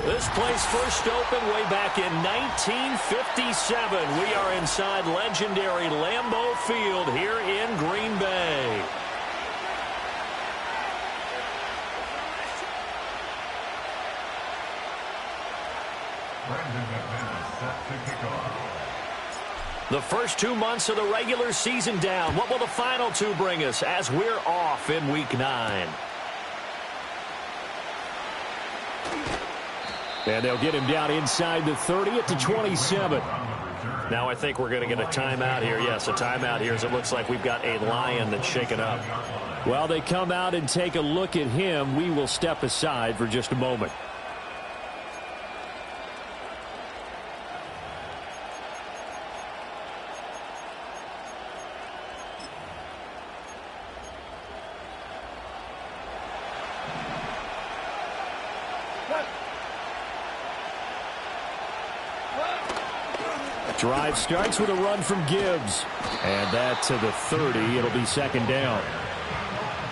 This place first opened way back in 1957. We are inside legendary Lambeau Field here in Green Bay. The first 2 months of the regular season down. What will the final two bring us as we're off in Week 9? And they'll get him down inside the 30 at the 27. Now I think we're going to get a timeout here. Yes, a timeout here as it looks like we've got a Lion that's shaken up. While they come out and take a look at him, we will step aside for just a moment. Drive starts with a run from Gibbs. And that to the 30. It'll be second down.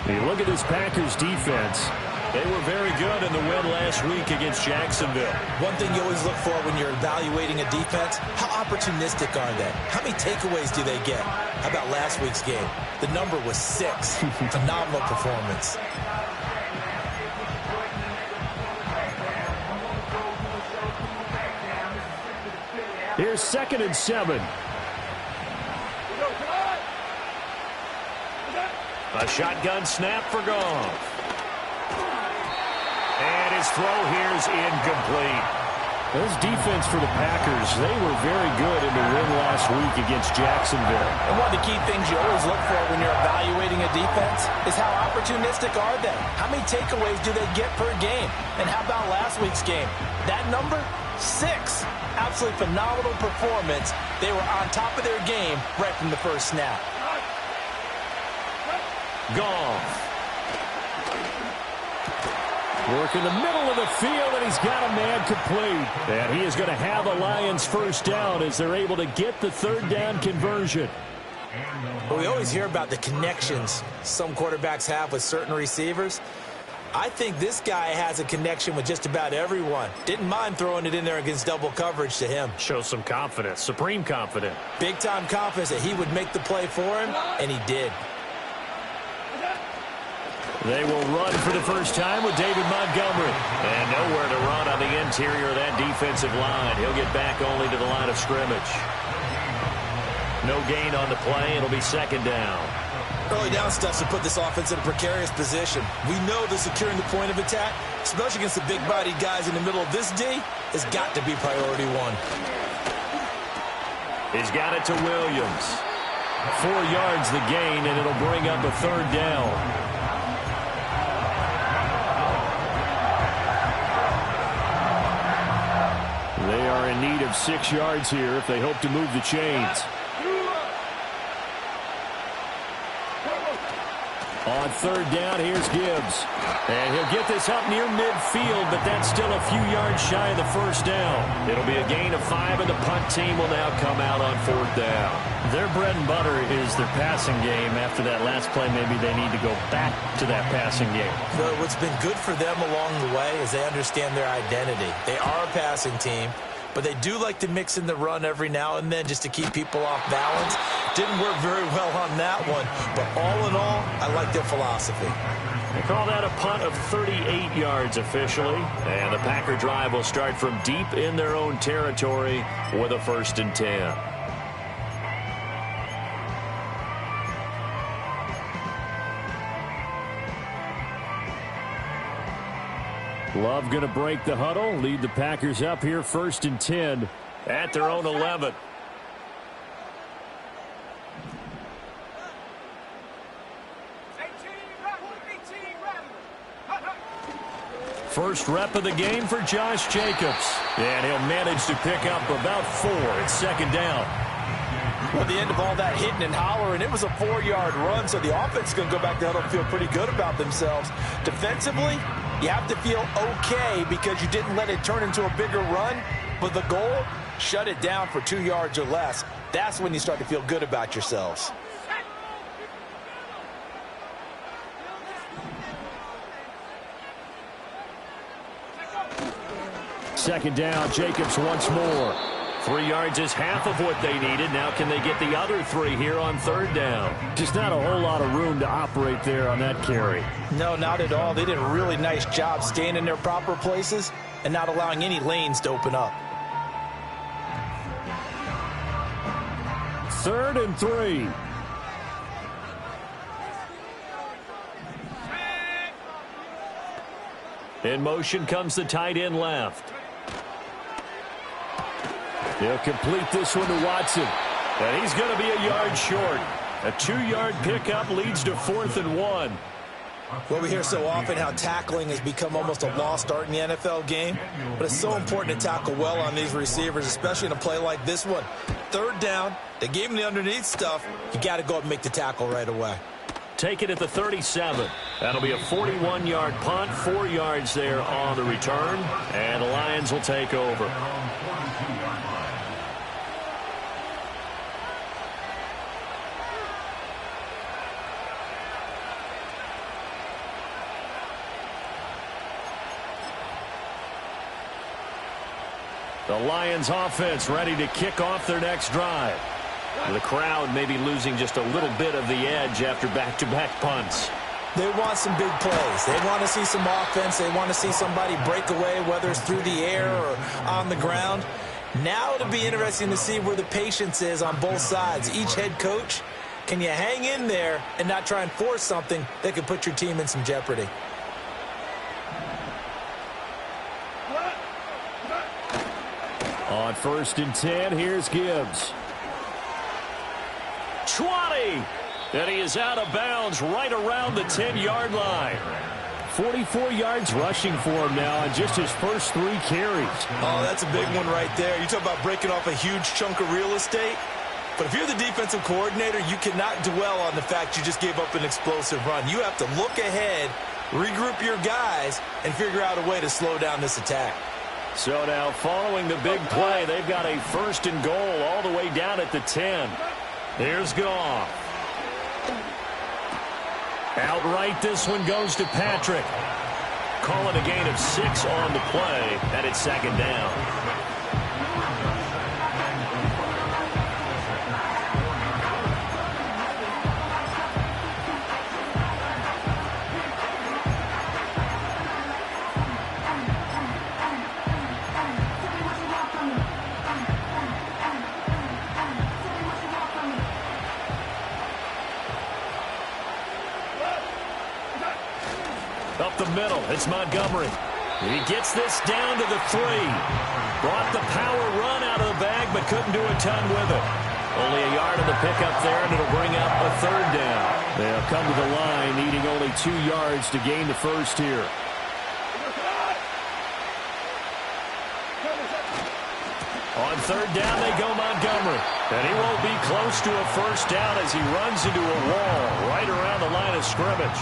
You look at this Packers defense. They were very good in the win last week against Jacksonville. One thing you always look for when you're evaluating a defense, how opportunistic are they? How many takeaways do they get? How about last week's game? The number was 6. Phenomenal performance. Here's 2nd and 7. A shotgun snap for Goff. And his throw here is incomplete. This defense for the Packers, they were very good in the win last week against Jacksonville. And one of the key things you always look for when you're evaluating a defense is how opportunistic are they? How many takeaways do they get per game? And how about last week's game? That number, 6. Absolutely phenomenal performance. They were on top of their game right from the first snap. Goff. Work in the middle of the field, and he's got a man complete. And he is going to have the Lions first down as they're able to get the third down conversion. Well, we always hear about the connections some quarterbacks have with certain receivers. I think this guy has a connection with just about everyone. Didn't mind throwing it in there against double coverage to him. Shows some confidence, supreme confidence. Big-time confidence that he would make the play for him, and he did. They will run for the first time with David Montgomery. And nowhere to run on the interior of that defensive line. He'll get back only to the line of scrimmage. No gain on the play. It'll be second down. Early down stuff to put this offense in a precarious position. We know that securing the point of attack, especially against the big-bodied guys in the middle of this D, has got to be priority one. He's got it to Williams. 4 yards the gain, and it'll bring up a third down. They are in need of 6 yards here if they hope to move the chains. On third down, here's Gibbs. And he'll get this up near midfield, but that's still a few yards shy of the first down. It'll be a gain of 5, and the punt team will now come out on fourth down. Their bread and butter is their passing game. After that last play, maybe they need to go back to that passing game. So what's been good for them along the way is they understand their identity. They are a passing team, but they do like to mix in the run every now and then just to keep people off balance. Didn't work very well on that one, but all in all, I like their philosophy. They call that a punt of 38 yards officially, and the Packer drive will start from deep in their own territory with a 1st and 10. Love going to break the huddle, lead the Packers up here 1st and 10 at their own 11. First rep of the game for Josh Jacobs. And he'll manage to pick up about 4 at second down. Well, the end of all that hitting and hollering, it was a 4-yard run, so the offense is going to go back to huddle and feel pretty good about themselves. Defensively, you have to feel okay because you didn't let it turn into a bigger run, but the goal, shut it down for 2 yards or less. That's when you start to feel good about yourselves. Second down, Jacobs once more. 3 yards is half of what they needed. Now can they get the other 3 here on third down? Just not a whole lot of room to operate there on that carry. No, not at all. They did a really nice job staying in their proper places and not allowing any lanes to open up. 3rd and 3. In motion comes the tight end left. He'll complete this one to Watson. And he's going to be a yard short. A 2-yard pickup leads to 4th and 1. Well, we hear so often how tackling has become almost a lost art in the NFL game. But it's so important to tackle well on these receivers, especially in a play like this one. 3rd down, they gave him the underneath stuff. You got to go up and make the tackle right away. Take it at the 37. That'll be a 41-yard punt, 4 yards there on the return. And the Lions will take over. The Lions offense ready to kick off their next drive. The crowd may be losing just a little bit of the edge after back-to-back punts. They want some big plays. They want to see some offense. They want to see somebody break away, whether it's through the air or on the ground. Now it'll be interesting to see where the patience is on both sides. Each head coach, can you hang in there and not try and force something that could put your team in some jeopardy? On 1st and 10, here's Gibbs. 20! And he is out of bounds right around the 10-yard line. 44 yards rushing for him now on just his first 3 carries. Oh, that's a big one right there. You talk about breaking off a huge chunk of real estate. But if you're the defensive coordinator, you cannot dwell on the fact you just gave up an explosive run. You have to look ahead, regroup your guys, and figure out a way to slow down this attack. So now following the big play, they've got a 1st and goal all the way down at the 10. Here's Goff. Outright, this one goes to Patrick. Calling a gain of 6 on the play, and it's 2nd down. Up the middle, it's Montgomery. He gets this down to the 3. Brought the power run out of the bag, but couldn't do a ton with it. Only a yard of the pickup there, and it'll bring up a 3rd down. They'll come to the line, needing only 2 yards to gain the first here. On 3rd down, they go Montgomery. And he won't be close to a first down as he runs into a wall right around the line of scrimmage.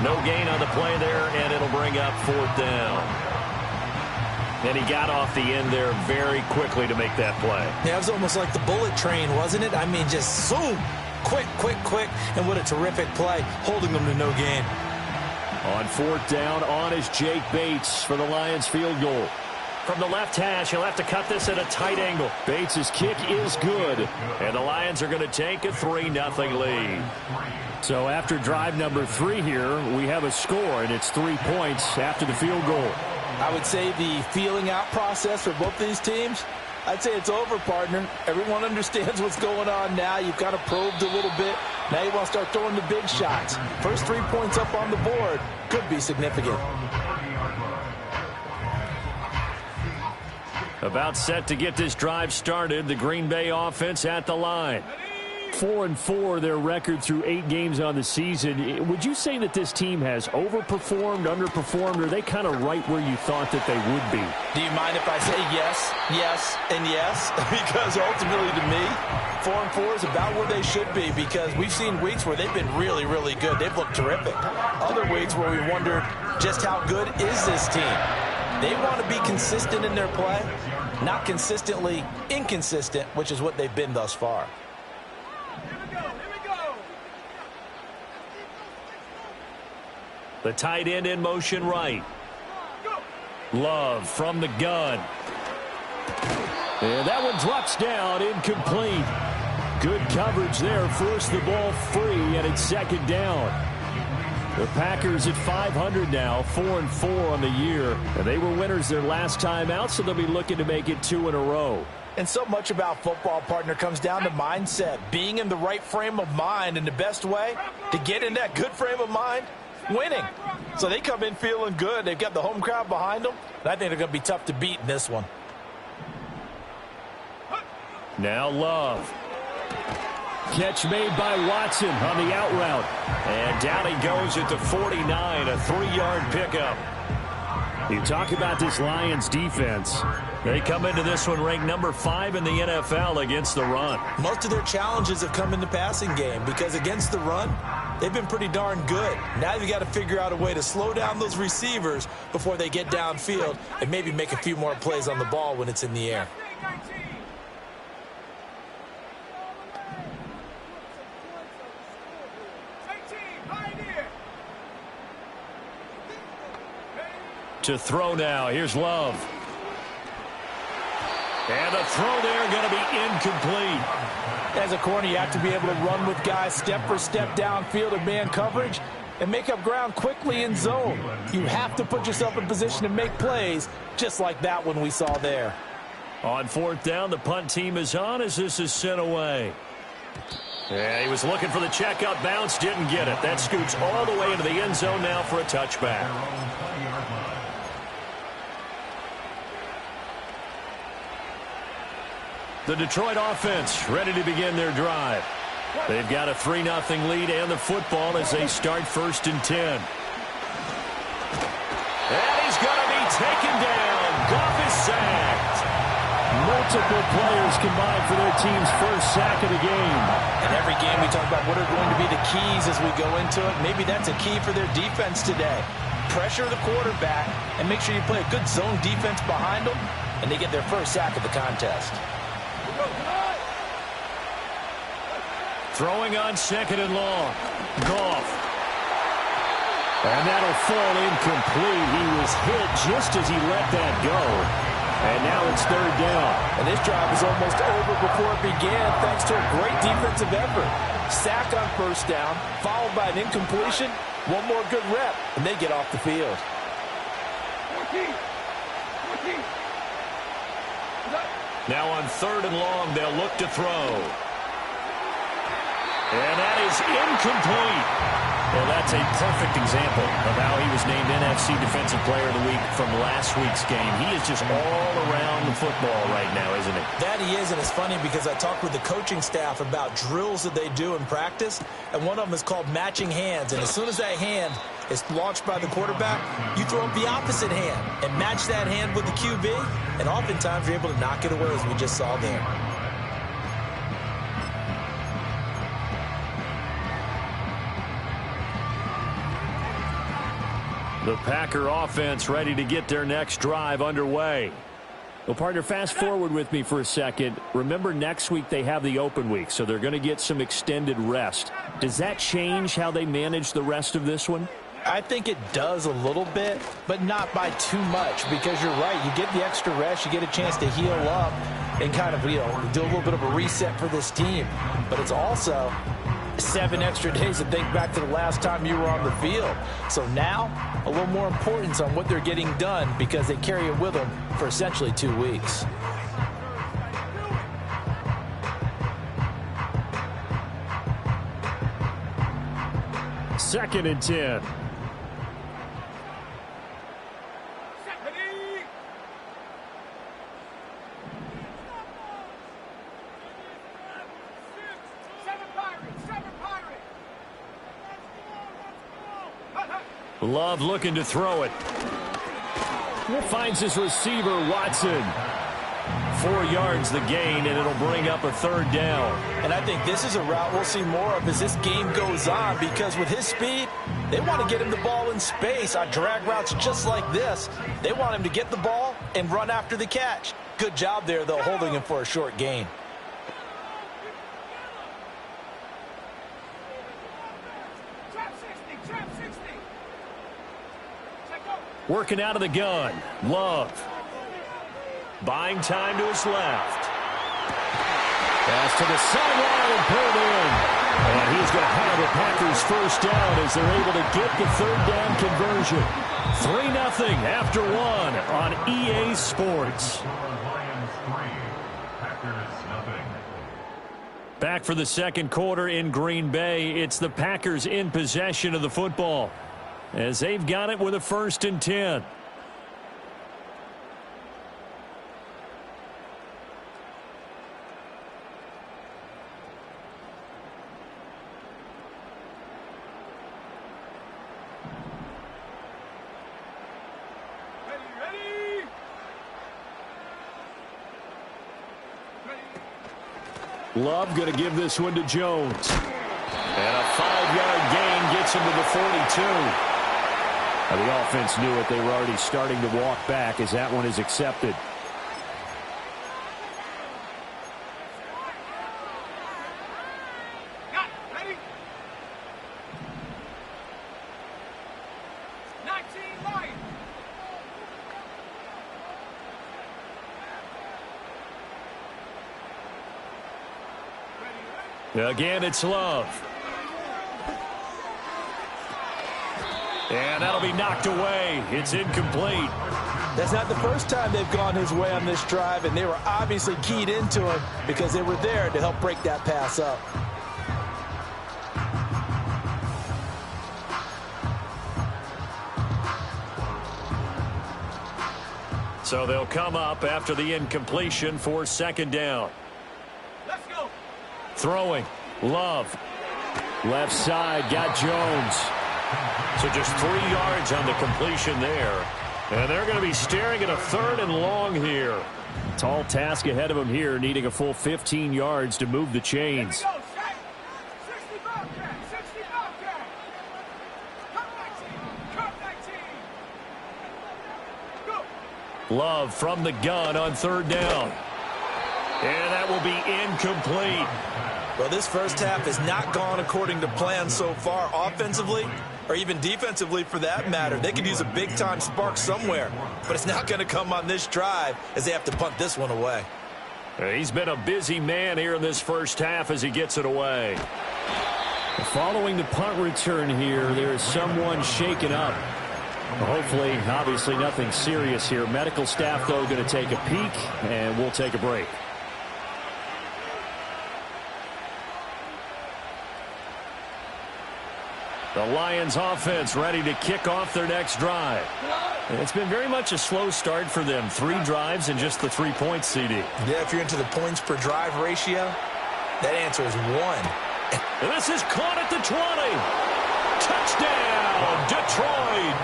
No gain on the play there, and it'll bring up 4th down. And he got off the end there very quickly to make that play. Yeah, it was almost like the bullet train, wasn't it? I mean, just zoom, quick, quick, quick, and what a terrific play, holding them to no gain. On 4th down, on is Jake Bates for the Lions field goal. From the left hash, he'll have to cut this at a tight angle. Bates' kick is good, and the Lions are going to take a 3-0 lead. So after drive number 3 here, we have a score, and it's 3 points after the field goal. I would say the feeling out process for both these teams, I'd say it's over, partner. Everyone understands what's going on now. You've kind of probed a little bit. Now you want to start throwing the big shots. First 3 points up on the board could be significant. About set to get this drive started. The Green Bay offense at the line. 4-4 their record through 8 games on the season. Would you say that this team has overperformed, underperformed, or are they kind of right where you thought that they would be? Do you mind if I say yes, yes, and yes? Because ultimately to me, 4-4 is about where they should be, because we've seen weeks where they've been really, really good. They've looked terrific. Other weeks where we wondered just how good is this team. They want to be consistent in their play, not consistently inconsistent, which is what they've been thus far. The tight end in motion right. Love from the gun. And that one drops down, incomplete. Good coverage there. Forced the ball free, and it's second down. The Packers at 500 now, 4-4 on the year. And they were winners their last time out, so they'll be looking to make it 2 in a row. And so much about football, partner, comes down to mindset. Being in the right frame of mind, and the best way to get in that good frame of mind, winning. So they come in feeling good. They've got the home crowd behind them, and I think they're going to be tough to beat in this one. Now Love. Catch made by Watson on the out route. And down he goes at the 49, a 3-yard pickup. You talk about this Lions defense. They come into this one ranked number 5 in the NFL against the run. Most of their challenges have come in the passing game, because against the run, they've been pretty darn good. Now you've got to figure out a way to slow down those receivers before they get downfield and maybe make a few more plays on the ball when it's in the air. To throw now. Here's Love. And the throw there going to be incomplete. As a corner, you have to be able to run with guys step for step downfield in man coverage and make up ground quickly in zone. You have to put yourself in position to make plays, just like that one we saw there. On 4th down, the punt team is on as this is sent away. Yeah, he was looking for the checkout bounce, didn't get it. That scoots all the way into the end zone now for a touchback. The Detroit offense ready to begin their drive. They've got a 3-0 lead and the football as they start 1st and 10. And he's going to be taken down. Goff is sacked. Multiple players combined for their team's first sack of the game. And every game we talk about what are going to be the keys as we go into it. Maybe that's a key for their defense today. Pressure the quarterback and make sure you play a good zone defense behind them, and they get their first sack of the contest. Throwing on 2nd and long. Goff. And that'll fall incomplete. He was hit just as he let that go. And now it's 3rd down. And this drive is almost over before it began thanks to a great defensive effort. Sack on 1st down, followed by an incompletion. One more good rep, and they get off the field. Now on 3rd and long, they'll look to throw. And that is incomplete. Well, that's a perfect example of how he was named NFC Defensive Player of the Week from last week's game. He is just all around the football right now, isn't he? That he is, and it's funny because I talked with the coaching staff about drills that they do in practice, and one of them is called matching hands. And as soon as that hand is launched by the quarterback, you throw up the opposite hand and match that hand with the QB, and oftentimes you're able to knock it away, as we just saw there. The Packer offense ready to get their next drive underway. Well, partner, fast forward with me for a second. Remember, next week they have the open week, so they're going to get some extended rest. Does that change how they manage the rest of this one? I think it does a little bit, but not by too much, because you're right. You get the extra rest. You get a chance to heal up and kind of, do a little bit of a reset for this team. But it's also 7 extra days to think back to the last time you were on the field. So now, a little more importance on what they're getting done, because they carry it with them for essentially 2 weeks. Second and 10. Love looking to throw it. Finds his receiver, Watson. 4 yards the gain, and it'll bring up a third down. And I think this is a route we'll see more of as this game goes on, because with his speed, they want to get him the ball in space on drag routes just like this. They want him to get the ball and run after the catch. Good job there, though, holding him for a short gain. Working out of the gun. Love. Buying time to his left. Pass to the sideline and pulled in. And he's going to have the Packers first down as they're able to get the third down conversion. 3-0 after 1 on EA Sports. Back for the second quarter in Green Bay. It's the Packers in possession of the football as they've got it with a 1st and 10. Love going to give this one to Jones. And a 5-yard gain gets him to the 42. Now, the offense knew it. They were already starting to walk back as that one is accepted. Again, it's Love. And that'll be knocked away. It's incomplete. That's not the first time they've gone his way on this drive, and they were obviously keyed into him because they were there to help break that pass up. So they'll come up after the incompletion for 2nd down. Throwing. Love. Left side. Got Jones. So just 3 yards on the completion there. And they're going to be staring at a 3rd and long here. Tall task ahead of them here, needing a full 15 yards to move the chains. Love from the gun on 3rd down. And that will be incomplete. Well, this first half has not gone according to plan so far offensively, or even defensively for that matter. They could use a big-time spark somewhere, but it's not going to come on this drive as they have to punt this one away. He's been a busy man here in this first half as he gets it away. Following the punt return here, there is someone shaken up. Hopefully, obviously nothing serious here. Medical staff, though, going to take a peek, and we'll take a break. The Lions offense ready to kick off their next drive. It's been very much a slow start for them. 3 drives and just the 3 points, CD. Yeah, if you're into the points per drive ratio, that answer is 1. And this is caught at the 20. Touchdown, Detroit.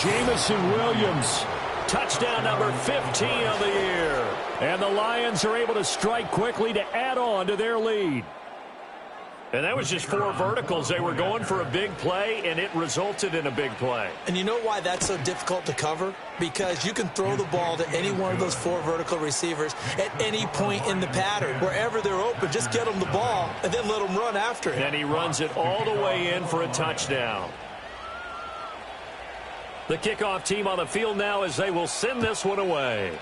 Jamison Williams. Touchdown number 15 of the year. And the Lions are able to strike quickly to add on to their lead. And that was just 4 verticals. They were going for a big play, and it resulted in a big play. And you know why that's so difficult to cover? Because you can throw the ball to any one of those 4 vertical receivers at any point in the pattern. Wherever they're open, just get them the ball and then let them run after it. And he runs it all the way in for a touchdown. The kickoff team on the field now as they will send this one away.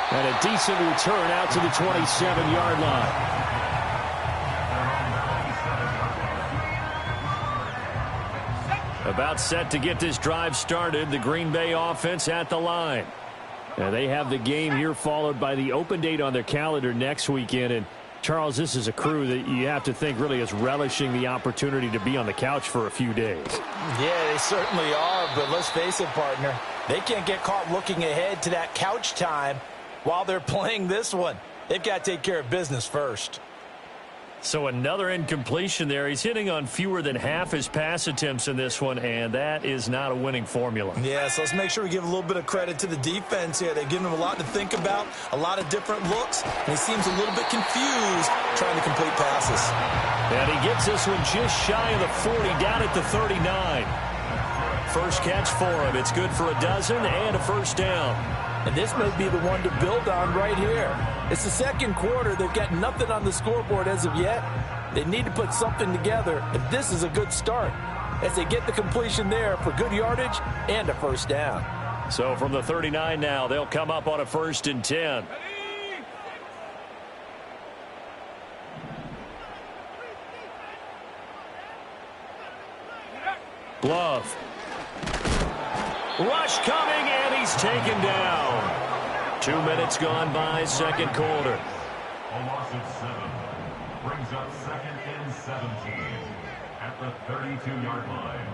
And a decent return out to the 27-yard line. About set to get this drive started. The Green Bay offense at the line. And they have the game here followed by the open date on their calendar next weekend. And Charles, this is a crew that you have to think really is relishing the opportunity to be on the couch for a few days. Yeah, they certainly are. But let's face it, partner. They can't get caught looking ahead to that couch time while they're playing this one. They've got to take care of business first. So another incompletion there. He's hitting on fewer than half his pass attempts in this one, and that is not a winning formula. Yeah, so let's make sure we give a little bit of credit to the defense here. They've given him a lot to think about, a lot of different looks, and he seems a little bit confused trying to complete passes. And he gets this one just shy of the 40, down at the 39. First catch for him. It's good for a dozen and a first down. And this may be the one to build on right here. It's the second quarter. They've got nothing on the scoreboard as of yet. They need to put something together, and this is a good start as they get the completion there for good yardage and a first down. So from the 39 now, they'll come up on a 1st and 10. Love. Rush coming, and he's taken down. 2 minutes gone by, second quarter. A loss of 7 brings up 2nd and 17 at the 32-yard line.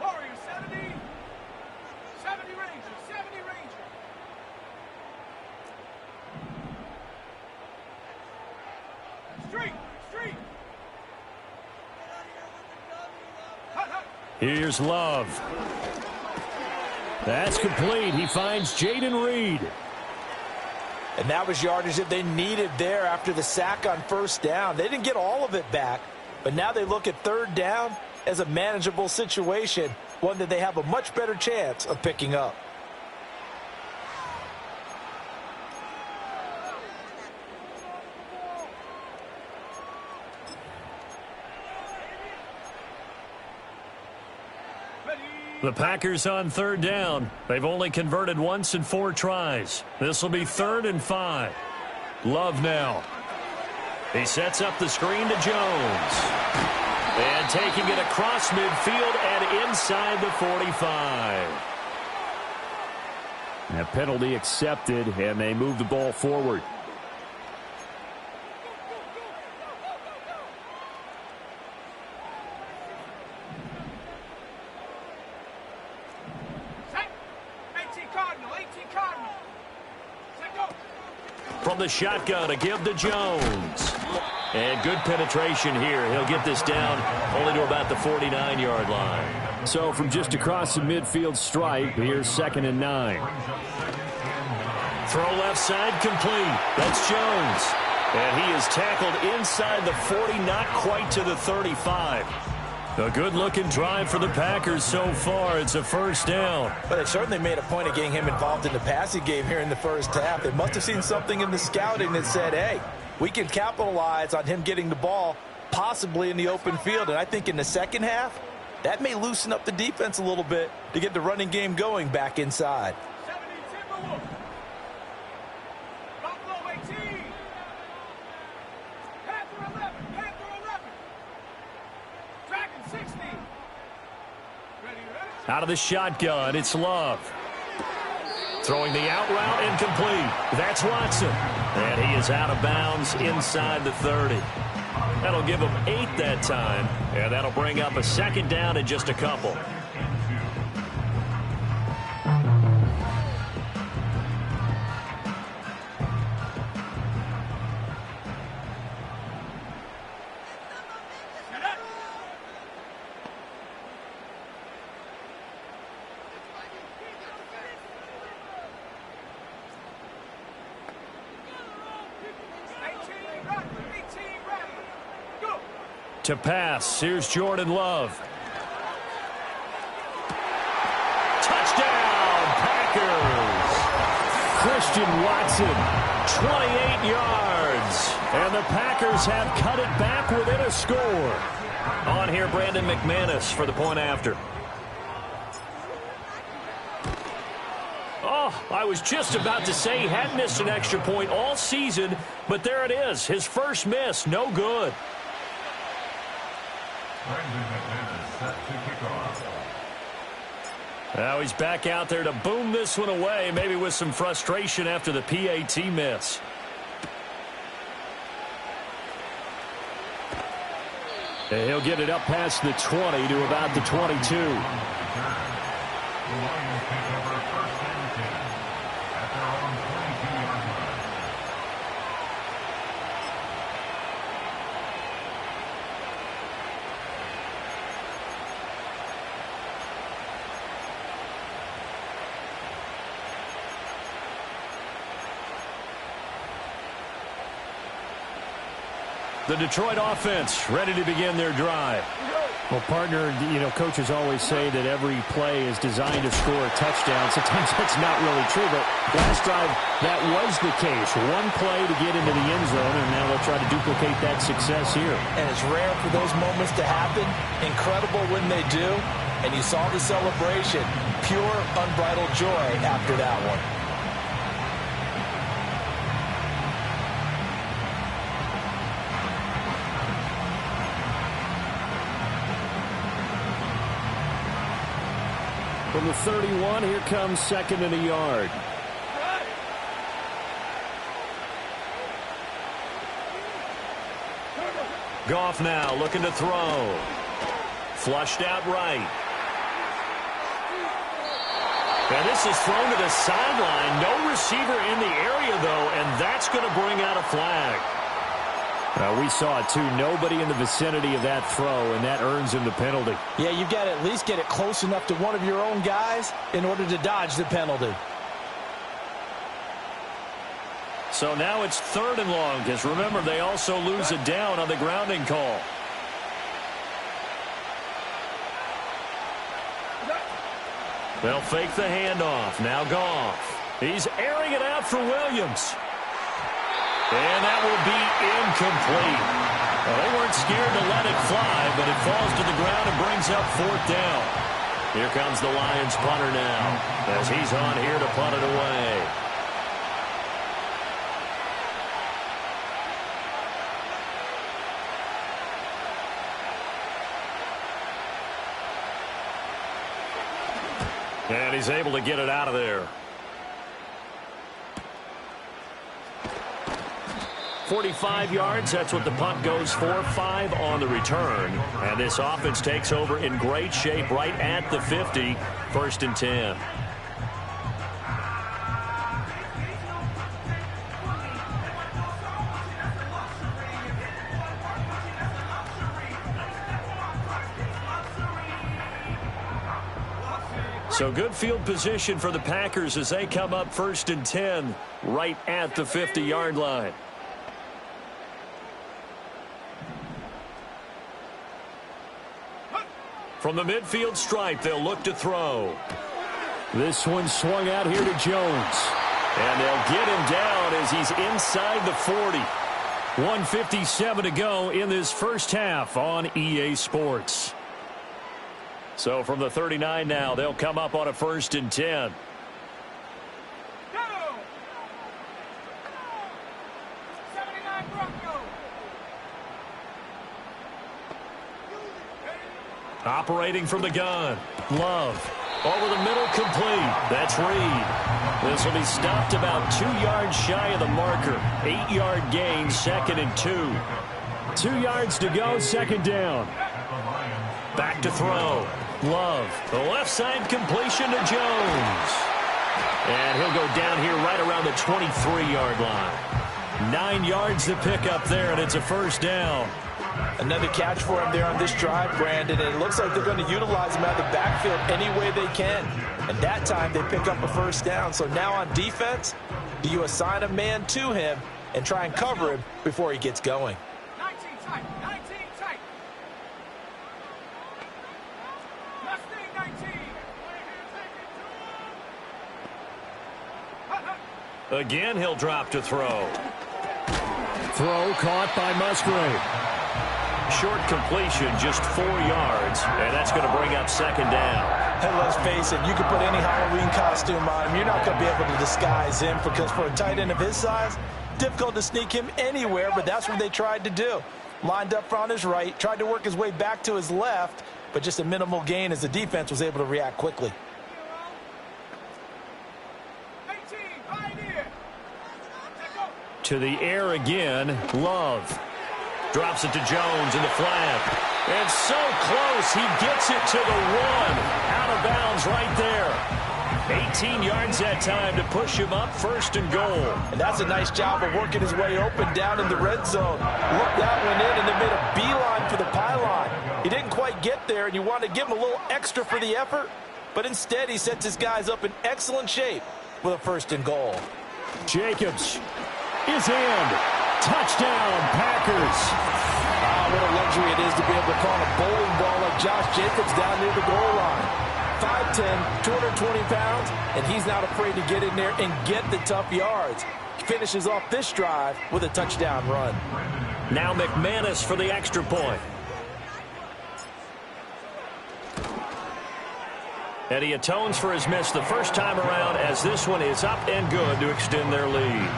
Warriors, 70. 70 Rangers, 70 Rangers. Street. Here's Love. That's complete. He finds Jaden Reed. And that was yardage that they needed there after the sack on first down. They didn't get all of it back, but now they look at third down as a manageable situation, one that they have a much better chance of picking up. The Packers on third down. They've only converted once in 4 tries. This will be 3rd and 5. Love now. He sets up the screen to Jones. And taking it across midfield and inside the 45. That penalty accepted, and they move the ball forward. From the shotgun, a give to Jones. And good penetration here. He'll get this down only to about the 49-yard line. So from just across the midfield stripe, here's 2nd and 9. Throw left side complete. That's Jones. And he is tackled inside the 40, not quite to the 35. A good-looking drive for the Packers so far. It's a first down. But they certainly made a point of getting him involved in the passing game here in the first half. They must have seen something in the scouting that said, hey, we can capitalize on him getting the ball possibly in the open field. And I think in the second half, that may loosen up the defense a little bit to get the running game going back inside. 70 Buffalo 18. Panther 11. Panther 11. Dragon 60. Ready? Out of the shotgun, it's Love. Throwing the out route incomplete. That's Watson. And he is out of bounds inside the 30. That'll give him 8 that time. And that'll bring up a second down in just a couple. To pass, here's Jordan Love. Touchdown, Packers! Christian Watson, 28 yards. And the Packers have cut it back within a score. On here, Brandon McManus for the point after. Oh, I was just about to say he hadn't missed an extra point all season, but there it is. His first miss, no good. Now he's back out there to boom this one away, maybe with some frustration after the PAT miss. And he'll get it up past the 20 to about the 22. at their own 22-yard line. The Detroit offense ready to begin their drive. Well, partner, coaches always say that every play is designed to score a touchdown. Sometimes that's not really true, but last drive, that was the case. One play to get into the end zone, and now they'll try to duplicate that success here. And it's rare for those moments to happen. Incredible when they do. And you saw the celebration. Pure, unbridled joy after that one. From the 31, here comes second and a yard. Goff now looking to throw. Flushed out right. And this is thrown to the sideline. No receiver in the area, though, and that's going to bring out a flag. We saw it, too. Nobody in the vicinity of that throw, and that earns him the penalty. Yeah, you've got to at least get it close enough to one of your own guys in order to dodge the penalty. So now it's third and long, because remember, they also lose a down on the grounding call. They'll fake the handoff. Now Goff. He's airing it out for Williams. And that will be incomplete. Well, they weren't scared to let it fly, but it falls to the ground and brings up fourth down. Here comes the Lions punter now, as he's on here to punt it away. And he's able to get it out of there. 45 yards, that's what the punt goes for. 5 on the return. And this offense takes over in great shape right at the 50. First and 10. So good field position for the Packers as they come up first and 10 right at the 50-yard line. From the midfield stripe, they'll look to throw. This one swung out here to Jones. And they'll get him down as he's inside the 40. 1:57 to go in this first half on EA Sports. So from the 39 now, they'll come up on a first and 10. Operating from the gun. Love. Over the middle, complete. That's Reed. This will be stopped about 2 yards shy of the marker. 8-yard gain, second and 2. 2 yards to go, second down. Back to throw. Love. The left side completion to Jones. And he'll go down here right around the 23-yard line. 9 yards to pick up there, and it's a first down. Another catch for him there on this drive, Brandon, and it looks like they're going to utilize him out of the backfield any way they can. And that time they pick up a first down. So now on defense, do you assign a man to him and try and cover him before he gets going? 19 tight, 19 tight. Left thing, 19. Again, he'll drop to throw. Throw caught by Musgrave. Short completion, just 4 yards, and that's going to bring up second down. And let's face it, you can put any Halloween costume on him. You're not going to be able to disguise him because for a tight end of his size, difficult to sneak him anywhere, but that's what they tried to do. Lined up on his right, tried to work his way back to his left, but just a minimal gain as the defense was able to react quickly. 18, right here. To the air again, Love. Drops it to Jones in the flat. And so close, he gets it to the 1. Out of bounds right there. 18 yards that time to push him up, 1st and goal. And that's a nice job of working his way open down in the red zone. Look that one in and then made a beeline for the pylon. He didn't quite get there, and you want to give him a little extra for the effort, but instead he sets his guys up in excellent shape with a 1st and goal. Jacobs is in. Touchdown, Packers. What a luxury it is to be able to call a bowling ball like Josh Jacobs down near the goal line. 5'10", 220 pounds, and he's not afraid to get in there and get the tough yards. He finishes off this drive with a touchdown run. Now McManus for the extra point. And he atones for his miss the first time around, as this one is up and good to extend their lead.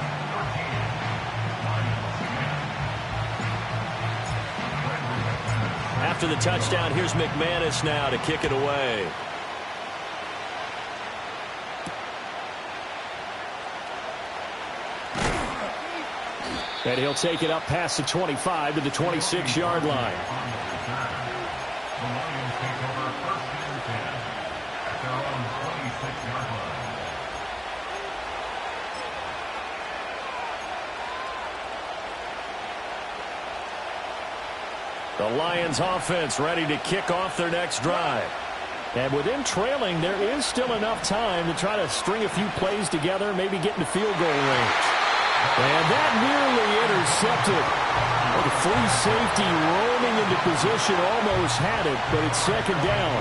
After the touchdown, here's McManus now to kick it away. And he'll take it up past the 25 to the 26-yard line. The Lions take over 1st and 10 at their own 26-yard line. The Lions offense ready to kick off their next drive. And with them trailing, there is still enough time to try to string a few plays together, maybe get into field goal range. And that nearly intercepted. The free safety roaming into position, almost had it, but it's 2nd down.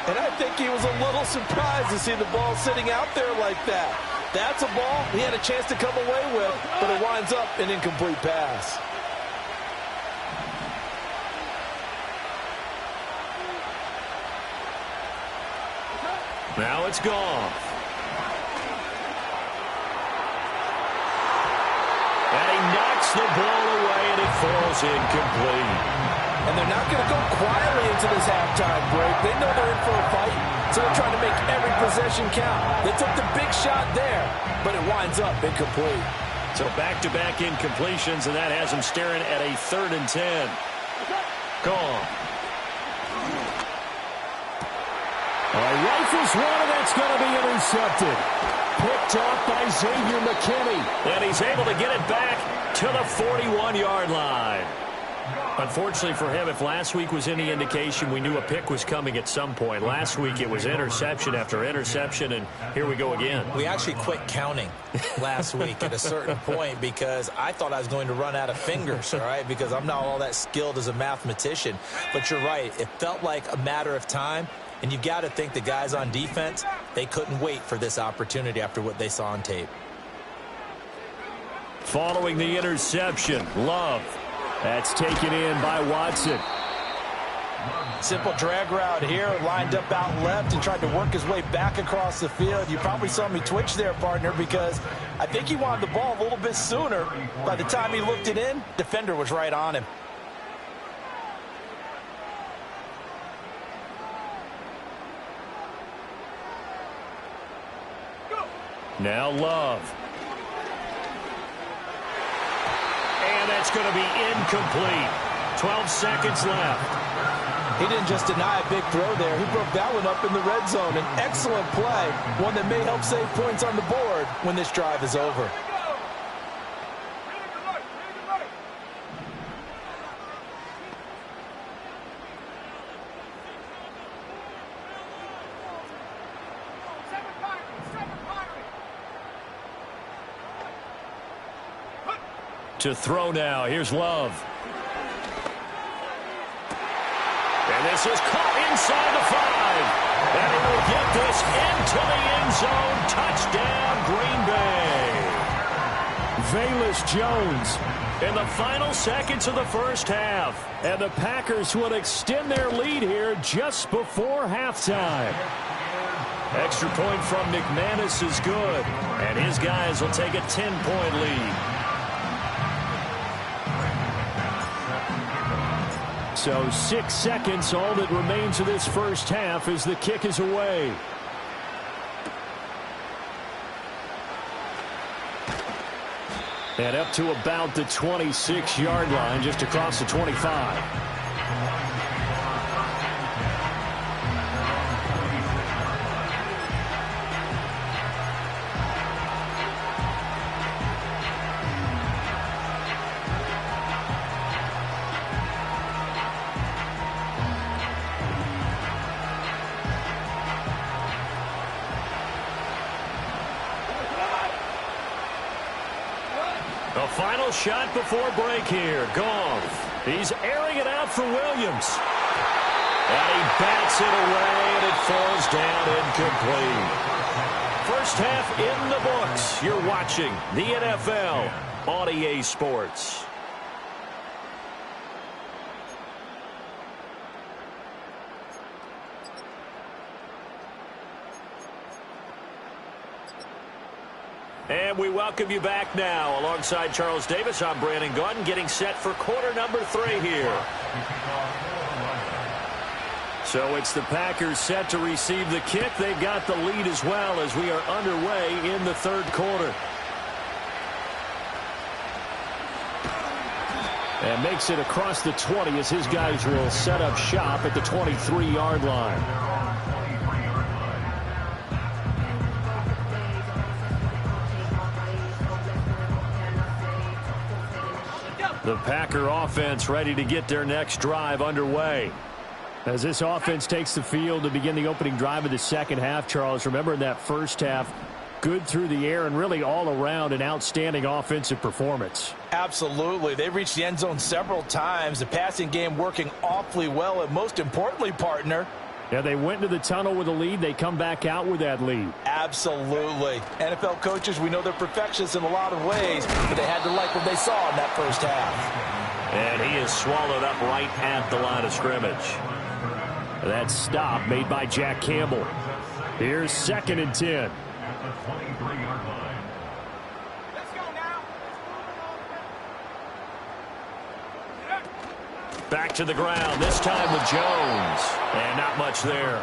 And I think he was a little surprised to see the ball sitting out there like that. That's a ball he had a chance to come away with, but it winds up an incomplete pass. Now it's gone. And he knocks the ball away, and it falls incomplete. And they're not going to go quietly into this halftime break. They know they're in for a fight, so they're trying to make every possession count. They took the big shot there, but it winds up incomplete. So back-to-back incompletions, and that has him staring at a 3rd and 10. Gone. Rifles one, and that's going to be intercepted. Picked off by Xavier McKinney. And he's able to get it back to the 41-yard line. Unfortunately for him, if last week was any indication, we knew a pick was coming at some point. Last week it was interception after interception, and here we go again. We actually quit counting last week at a certain point because I thought I was going to run out of fingers, all right, because I'm not all that skilled as a mathematician. But you're right. It felt like a matter of time. And you've got to think the guys on defense, they couldn't wait for this opportunity after what they saw on tape. Following the interception, Love. That's taken in by Watson. Simple drag route here, lined up out left and tried to work his way back across the field. You probably saw me twitch there, partner, because I think he wanted the ball a little bit sooner. By the time he looked it in, defender was right on him. Now Love. And that's going to be incomplete. 12 seconds left. He didn't just deny a big throw there. He broke that one up in the red zone. An excellent play, one that may help save points on the board when this drive is over. To throw now. Here's Love. And this is caught inside the 5. And he will get this into the end zone. Touchdown, Green Bay. Velus Jones In the final seconds of the first half. and the Packers will extend their lead here just before halftime. Extra point from McManus is good. And his guys will take a 10-point lead. So 6 seconds, all that remains of this first half as the kick is away. And up to about the 26-yard line, just across the 25. Final shot before break here. Goff. He's airing it out for Williams. And he bats it away, and it falls down incomplete. First half in the books. You're watching the NFL on EA Sports. And we welcome you back now. Alongside Charles Davis, I'm Brandon Gaudin, getting set for quarter number 3 here. So it's the Packers set to receive the kick. They've got the lead as well as we are underway in the third quarter. And makes it across the 20 as his guys will set up shop at the 23-yard line. The Packer offense ready to get their next drive underway. As this offense takes the field to begin the opening drive of the second half, Charles, remember in that first half, good through the air and really all around an outstanding offensive performance. Absolutely. They reached the end zone several times. The passing game working awfully well, and most importantly, partner, yeah, they went into the tunnel with a lead. They come back out with that lead. Absolutely. NFL coaches, we know they're perfectionists in a lot of ways, but they had to like what they saw in that first half. And he is swallowed up right at the line of scrimmage. That stop made by Jack Campbell. Here's 2nd and 10. Let's go now. Back to the ground, this time with Jones. And not much there.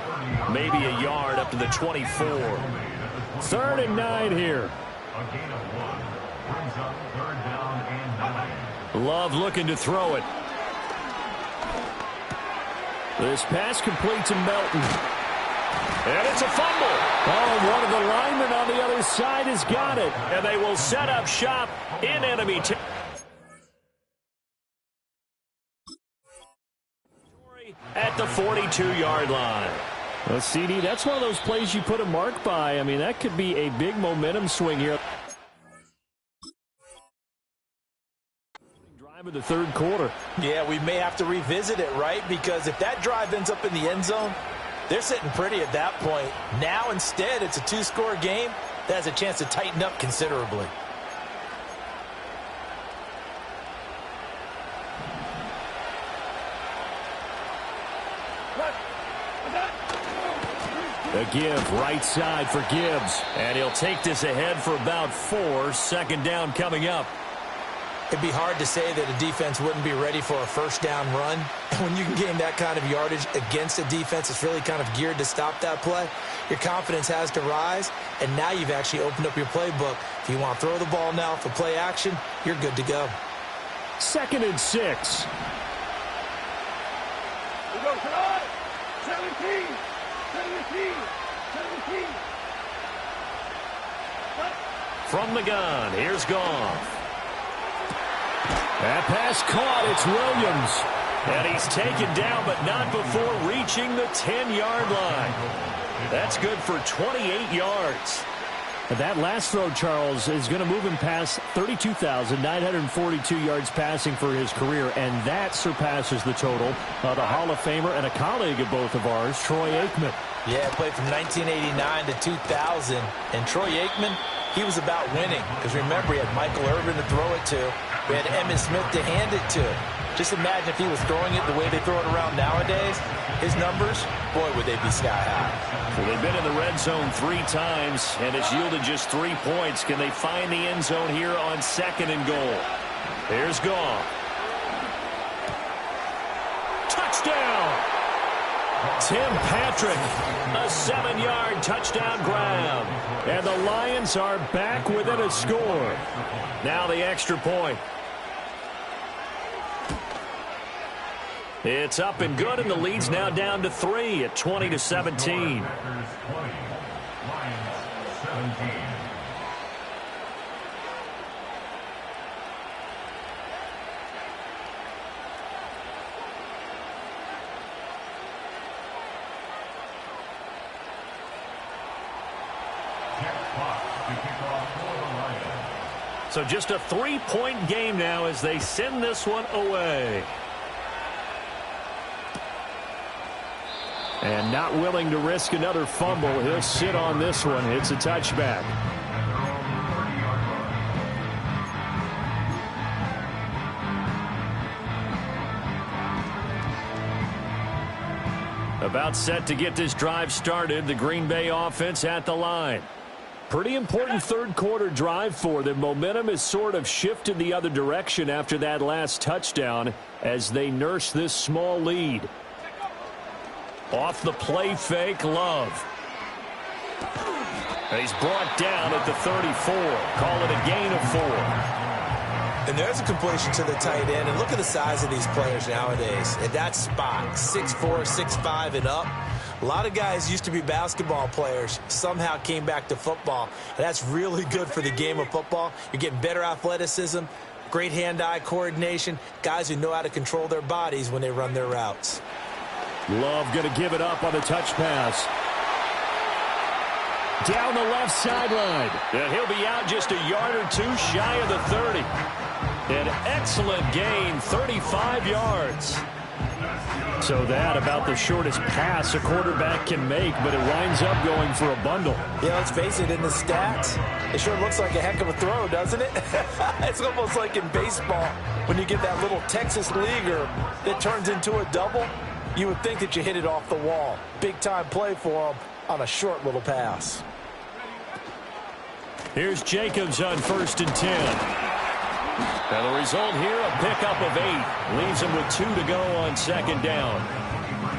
Maybe a yard up to the 24. 3rd and 9 here. A gain of 1 brings up 3rd down and 9. Love looking to throw it. This pass complete to Melton. And it's a fumble. Oh, one of the linemen on the other side has got it. And they will set up shop in enemy territory. At the 42-yard line. Well, CD, that's one of those plays you put a mark by. I mean, that could be a big momentum swing here. Drive of the third quarter. Yeah, we may have to revisit it, right? Because if that drive ends up in the end zone, they're sitting pretty at that point. Now, instead, it's a 2-score game. That has a chance to tighten up considerably. A give right side for Gibbs. And he'll take this ahead for about 4. 2nd down coming up. It'd be hard to say that a defense wouldn't be ready for a first down run. When you can gain that kind of yardage against a defense that's really kind of geared to stop that play, your confidence has to rise, and now you've actually opened up your playbook. If you want to throw the ball now for play action, you're good to go. 2nd and 6. We go tonight. 17. 17. 17. From the gun, here's Goff. That pass caught. It's Williams. And he's taken down, but not before reaching the 10-yard line. That's good for 28 yards. That last throw, Charles, is going to move him past 32,942 yards passing for his career, and that surpasses the total of the Hall of Famer and a colleague of both of ours, Troy Aikman. Yeah, played from 1989 to 2000, and Troy Aikman, he was about winning. Because remember, he had Michael Irvin to throw it to. We had Emmitt Smith to hand it to. Just imagine if he was throwing it the way they throw it around nowadays. His numbers, boy, would they be sky high. So they've been in the red zone 3 times, and it's yielded just 3 points. Can they find the end zone here on 2nd and goal? Here's Goff. Touchdown! Tim Patrick, a 7-yard touchdown grab. And the Lions are back within a score. Now the extra point. It's up and good, and the lead's now down to 3 at 20-17. So just a 3-point game now as they send this one away. And not willing to risk another fumble. He'll sit on this one. It's a touchback. About set to get this drive started. The Green Bay offense at the line. Pretty important third quarter drive for them. Momentum has sort of shifted the other direction after that last touchdown as they nurse this small lead. Off the play fake, Love. He's brought down at the 34. Call it a gain of 4. And there's a completion to the tight end. And look at the size of these players nowadays. At that spot, 6'4", 6'5", and up. A lot of guys used to be basketball players, somehow came back to football. And that's really good for the game of football. You're getting better athleticism, great hand-eye coordination, guys who know how to control their bodies when they run their routes. Love going to give it up on the touch pass. Down the left sideline. And he'll be out just a yard or two shy of the 30. An excellent gain, 35 yards. So that about the shortest pass a quarterback can make, but it winds up going for a bundle. Yeah, let's face it, in the stats, it sure looks like a heck of a throw, doesn't it? It's almost like in baseball when you get that little Texas leaguer that turns into a double. You would think that you hit it off the wall. Big-time play for him on a short little pass. Here's Jacobs on 1st and 10. Now the result here, a pickup of 8. Leaves him with 2 to go on 2nd down.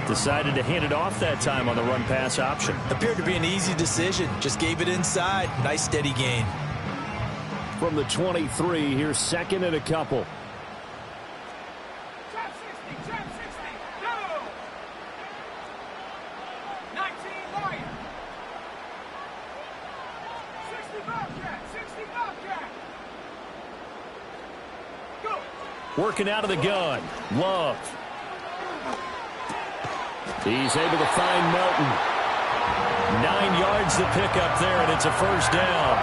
Decided to hand it off that time on the run-pass option. Appeared to be an easy decision. Just gave it inside. Nice steady gain. From the 23, here's 2nd and a couple. Trap 60, go! 19 Lion. 60 Bobcat, 60 Bobcat. Go! Working out of the gun. Love. He's able to find Melton. 9 yards to pick up there, and it's a 1st down.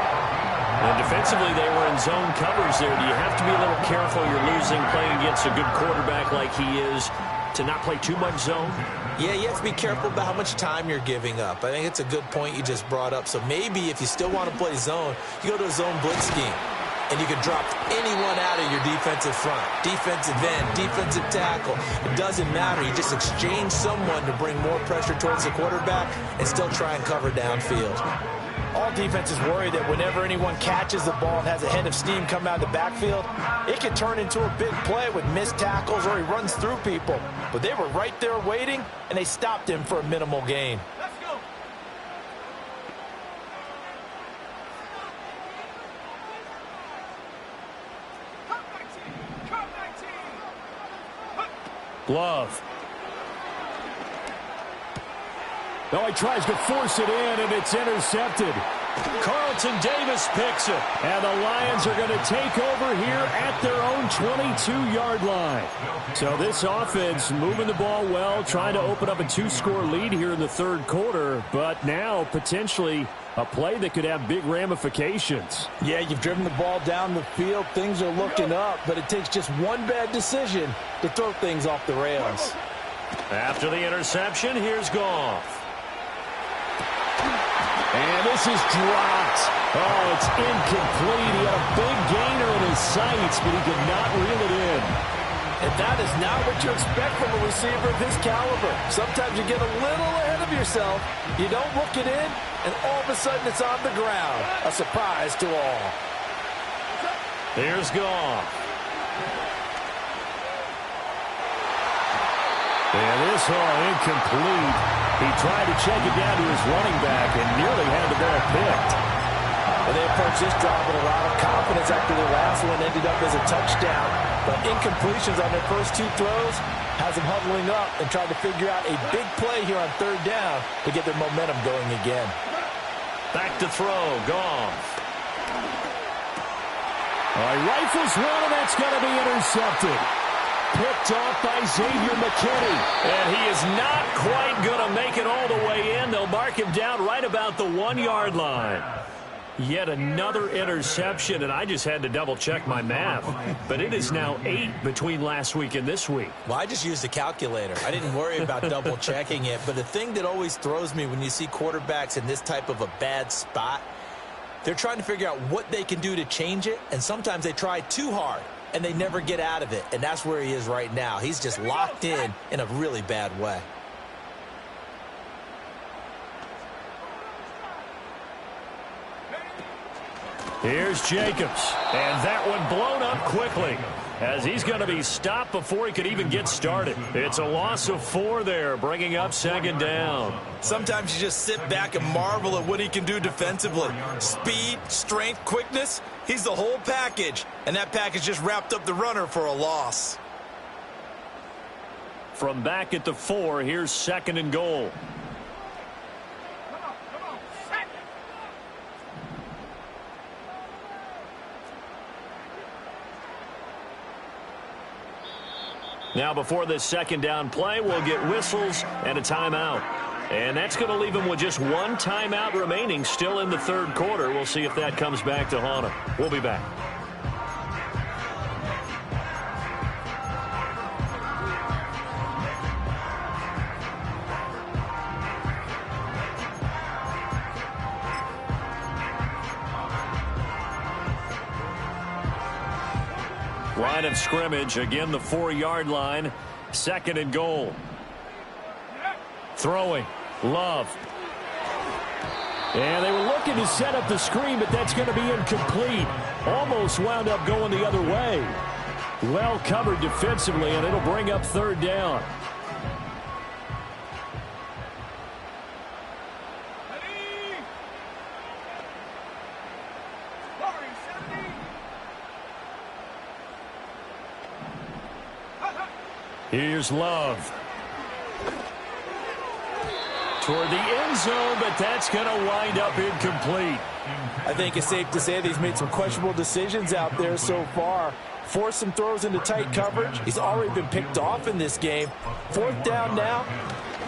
And defensively, they were in zone coverage there. Do you have to be a little careful? You're losing playing against a good quarterback like he is to not play too much zone? Yeah, you have to be careful about how much time you're giving up. I think it's a good point you just brought up. So maybe if you still want to play zone, you go to a zone blitz scheme. And you can drop anyone out of your defensive front. Defensive end, defensive tackle. It doesn't matter. You just exchange someone to bring more pressure towards the quarterback and still try and cover downfield. All defenses worry that whenever anyone catches the ball and has a head of steam come out of the backfield, it can turn into a big play with missed tackles or he runs through people. But they were right there waiting, and they stopped him for a minimal gain. Let's go! Come 19! Love. No, he tries to force it in, and it's intercepted. Carlton Davis picks it. And the Lions are going to take over here at their own 22-yard line. So this offense moving the ball well, trying to open up a 2-score lead here in the 3rd quarter, but now potentially a play that could have big ramifications. Yeah, you've driven the ball down the field. Things are looking up, but it takes just one bad decision to throw things off the rails. After the interception, here's Goff. And this is dropped. Oh, it's incomplete. He had a big gainer in his sights, but he could not reel it in. And that is not what you expect from a receiver of his caliber. Sometimes you get a little ahead of yourself. You don't look it in, and all of a sudden it's on the ground. A surprise to all. Here's Goff. And this one incomplete. He tried to check it down to his running back and nearly had the ball picked. Well, they approached this drive with a lot of confidence after their last one ended up as a touchdown. But incompletions on their first 2 throws has them huddling up and trying to figure out a big play here on 3rd down to get their momentum going again. Back to throw, Goff. He rifles one, and that's going to be intercepted. Picked off by Xavier McKinney. And he is not quite going to make it all the way in. They'll mark him down right about the 1-yard line. Yet another interception, and I just had to double-check my math. But it is now 8 between last week and this week. Well, I just used a calculator. I didn't worry about double-checking it. But the thing that always throws me when you see quarterbacks in this type of a bad spot, they're trying to figure out what they can do to change it, and sometimes they try too hard, and they never get out of it. And that's where he is right now. He's just locked in a really bad way. Here's Jacobs, and that one blown up quickly as he's going to be stopped before he could even get started. It's a loss of 4 there, bringing up second down. Sometimes you just sit back and marvel at what he can do defensively. Speed, strength, quickness, he's the whole package, and that package just wrapped up the runner for a loss. From back at the 4, here's second and goal. Now, before this second down play, we'll get whistles and a timeout. And that's going to leave him with just 1 timeout remaining still in the third quarter. We'll see if that comes back to haunt him. We'll be back. Line of scrimmage, again the 4-yard line, second and goal. Throwing, Love. And they were looking to set up the screen, but that's going to be incomplete. Almost wound up going the other way. Well covered defensively, and it'll bring up third down. Here's Love. Toward the end zone, but that's going to wind up incomplete. I think it's safe to say that he's made some questionable decisions out there so far. Forced some throws into tight coverage. He's already been picked off in this game. Fourth down now.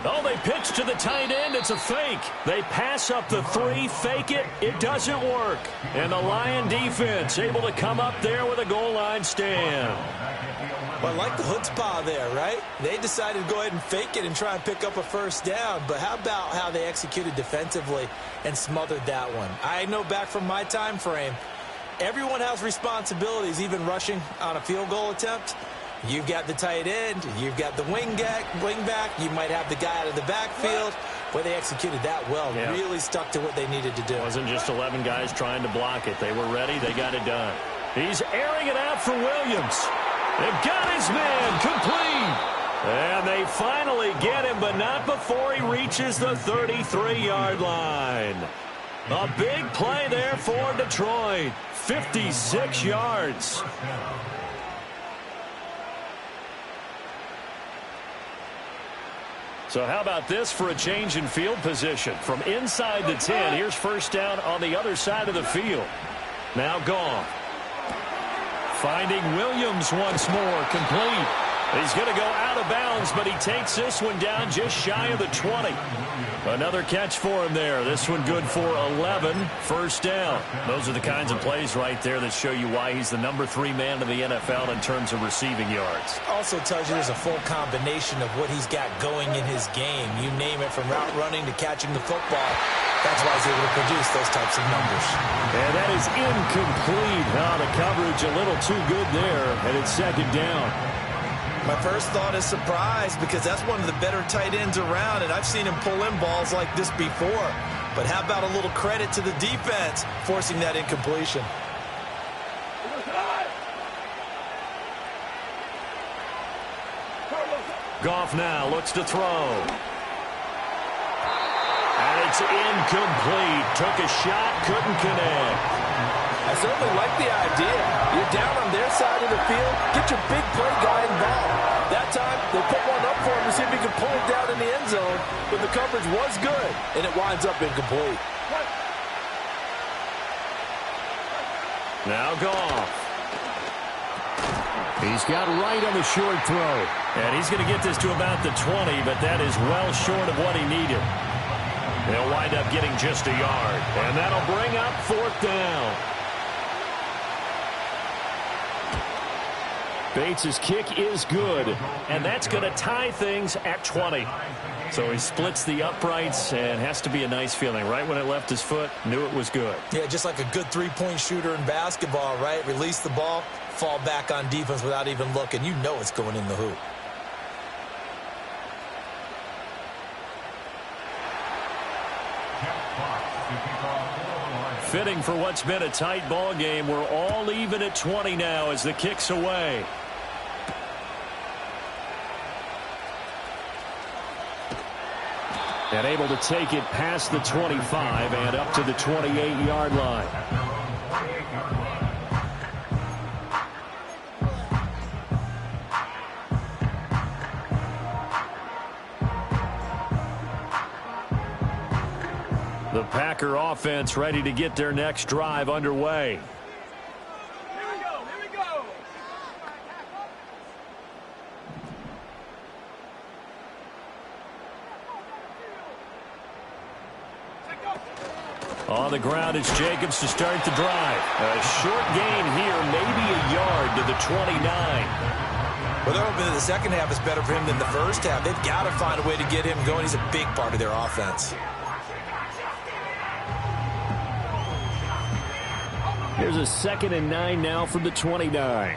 Oh, they pitch to the tight end. It's a fake. They pass up the 3, fake it. It doesn't work. And the Lion defense able to come up there with a goal line stand. Well, I like the chutzpah there, right? They decided to go ahead and fake it and try and pick up a first down. But how about how they executed defensively and smothered that one? I know back from my time frame, everyone has responsibilities, even rushing on a field goal attempt. You've got the tight end, you've got the wing back, you might have the guy out of the backfield. Well, they executed that well. Yeah. Really stuck to what they needed to do. It wasn't just 11 guys trying to block it. They were ready. They got it done. He's airing it out for Williams. They've got his man complete. And they finally get him, but not before he reaches the 33-yard line. A big play there for Detroit. 56 yards. So how about this for a change in field position? From inside the 10, here's first down on the other side of the field. Now Goff. Finding Williams once more, complete. He's going to go out of bounds, but he takes this one down just shy of the 20. Another catch for him there. This one good for 11. First down. Those are the kinds of plays right there that show you why he's the number 3 man in the NFL in terms of receiving yards. Also tells you there's a full combination of what he's got going in his game. You name it, from route running to catching the football. That's why he's able to produce those types of numbers. And that is incomplete. The coverage a little too good there, and it's second down. My first thought is surprise, because that's one of the better tight ends around, and I've seen him pull in balls like this before. But how about a little credit to the defense forcing that incompletion? Goff now looks to throw. And it's incomplete. Took a shot, couldn't connect. I certainly like the idea. You're down on their side of the field. Get your big play guy involved. That time, they put one up for him to see if he could pull it down in the end zone. But the coverage was good, and it winds up incomplete. Now Goff. He's got right on the short throw. And he's going to get this to about the 20, but that is well short of what he needed. They'll wind up getting just a yard, and that'll bring up fourth down. Bates' kick is good, and that's going to tie things at 20. So he splits the uprights, and has to be a nice feeling. Right when it left his foot, knew it was good. Yeah, just like a good three-point shooter in basketball, right? Release the ball, fall back on defense without even looking. You know it's going in the hoop. Fitting for what's been a tight ball game. We're all even at 20 now as the kick's away. And able to take it past the 25 and up to the 28-yard line. The Packer offense ready to get their next drive underway. Here we go, here we go. On the ground, it's Jacobs to start the drive. A short gain here, maybe a yard to the 29. Well, they're hoping that the second half is better for him than the first half. They've got to find a way to get him going. He's a big part of their offense. Here's a 2nd and 9 now from the 29.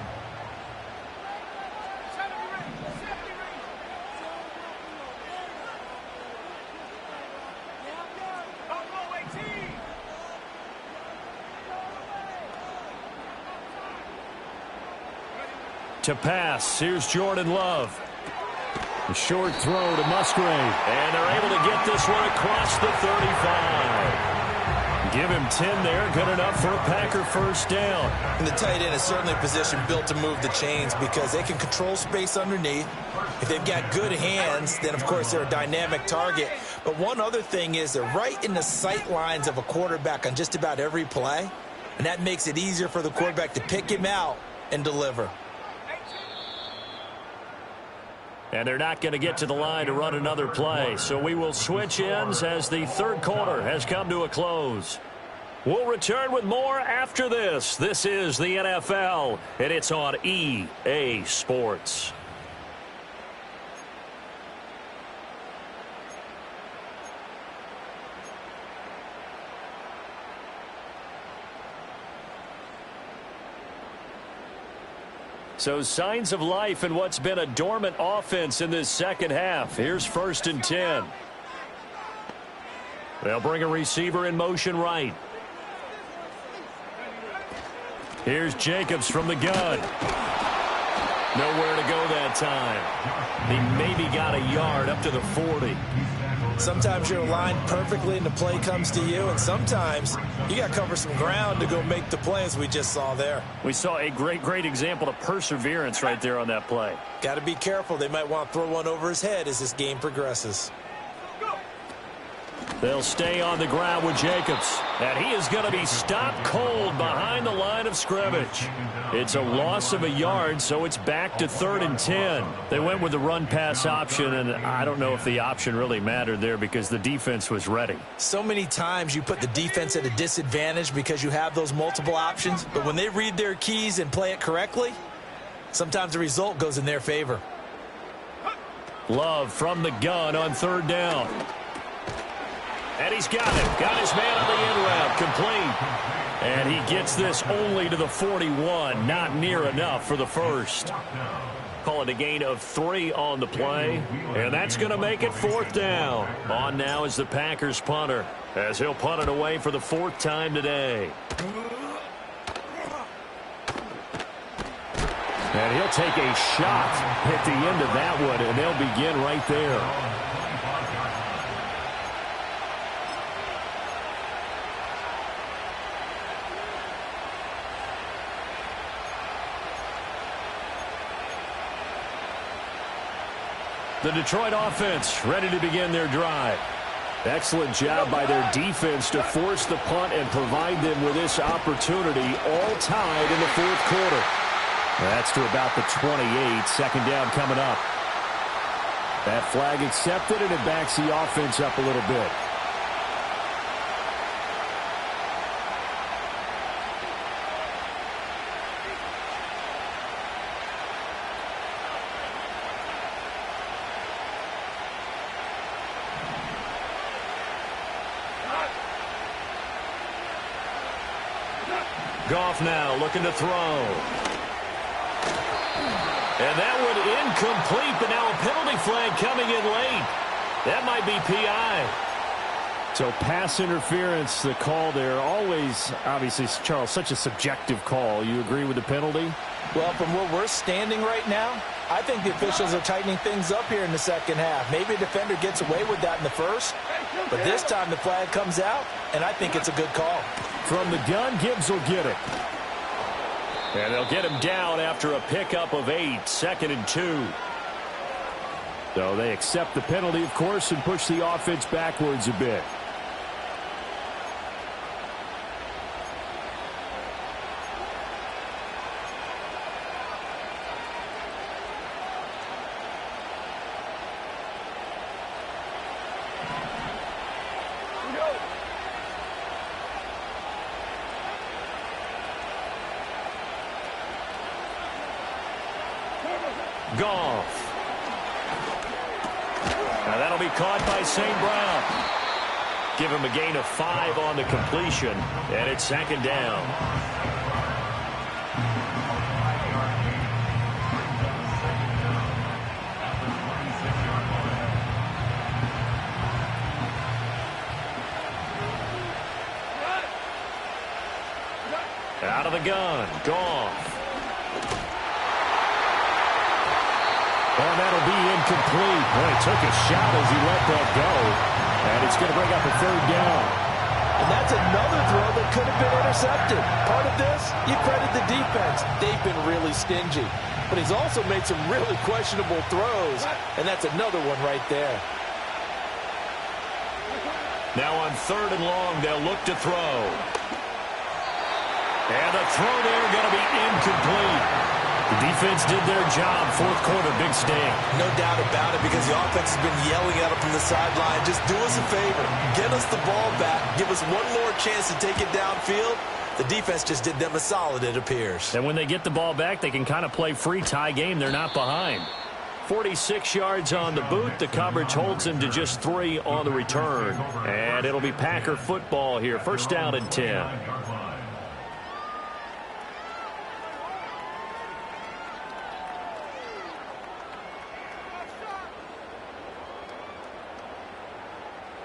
To pass, here's Jordan Love. A short throw to Musgrave. And they're able to get this one across the 35. Give him 10 there, good enough for a Packer first down. And the tight end is certainly a position built to move the chains because they can control space underneath. If they've got good hands, then of course they're a dynamic target. But one other thing is they're right in the sight lines of a quarterback on just about every play. And that makes it easier for the quarterback to pick him out and deliver. And they're not going to get to the line to run another play. So we will switch ends as the third quarter has come to a close. We'll return with more after this. This is the NFL, and it's on EA Sports. So signs of life in what's been a dormant offense in this second half. Here's 1st and 10. They'll bring a receiver in motion right. Here's Jacobs from the gun. Nowhere to go that time. He maybe got a yard up to the 40. Sometimes you're aligned perfectly and the play comes to you, and sometimes you got to cover some ground to go make the play, as we just saw there. We saw a great example of perseverance right there on that play. Got to be careful. They might want to throw one over his head as this game progresses. They'll stay on the ground with Jacobs. And he is going to be stopped cold behind the line of scrimmage. It's a loss of a yard, so it's back to 3rd and 10. They went with the run-pass option, and I don't know if the option really mattered there because the defense was ready. So many times you put the defense at a disadvantage because you have those multiple options. But when they read their keys and play it correctly, sometimes the result goes in their favor. Love from the gun on 3rd down. And he's got it. Got his man on the end route. Complete. And he gets this only to the 41. Not near enough for the first. Call it a gain of 3 on the play. And that's going to make it 4th down. On now is the Packers punter, as he'll punt it away for the 4th time today. And he'll take a shot at the end of that one, and they'll begin right there. The Detroit offense ready to begin their drive. Excellent job by their defense to force the punt and provide them with this opportunity, all tied in the 4th quarter. That's to about the 28. 2nd down coming up. That flag accepted, and it backs the offense up a little bit. Goff now looking to throw. And that one incomplete, but now a penalty flag coming in late. That might be PI. So pass interference, the call there. Always, obviously, Charles, such a subjective call. You agree with the penalty? Well, from where we're standing right now, I think the officials are tightening things up here in the second half. Maybe a defender gets away with that in the first, but this time the flag comes out, and I think it's a good call. From the gun, Gibbs will get it. And they'll get him down after a pickup of 8, 2nd and 2. So they accept the penalty, of course, and push the offense backwards a bit. Goff. Now that'll be caught by St. Brown. Give him a gain of 5 on the completion, and it's 2nd down. Out of the gun, Goff. And that'll be incomplete. Boy, he took a shot as he let that go. And it's going to bring up a 3rd down. And that's another throw that could have been intercepted. Part of this, you credit the defense. They've been really stingy. But he's also made some really questionable throws. And that's another one right there. Now on 3rd and long, they'll look to throw. And the throw there going to be incomplete. The defense did their job. 4th quarter, big stand. No doubt about it, because the offense has been yelling at him from the sideline. Just do us a favor. Get us the ball back. Give us one more chance to take it downfield. The defense just did them a solid, it appears. And when they get the ball back, they can kind of play free tie game. They're not behind. 46 yards on the boot. The coverage holds him to just 3 on the return. And it'll be Packer football here. 1st down and 10.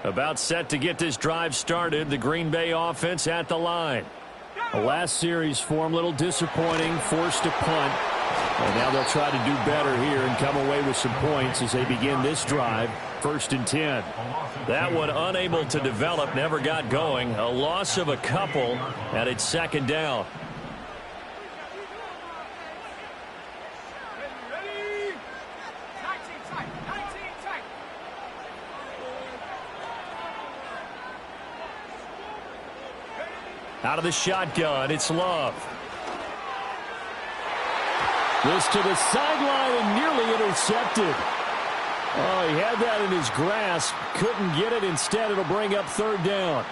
About set to get this drive started. The Green Bay offense at the line. The last series for him, a little disappointing, forced a punt. And now they'll try to do better here and come away with some points as they begin this drive. 1st and 10. That one unable to develop, never got going. A loss of a couple, and it's 2nd down. Out of the shotgun, it's Love. This to the sideline and nearly intercepted. Oh, he had that in his grasp. Couldn't get it. Instead, it'll bring up 3rd down.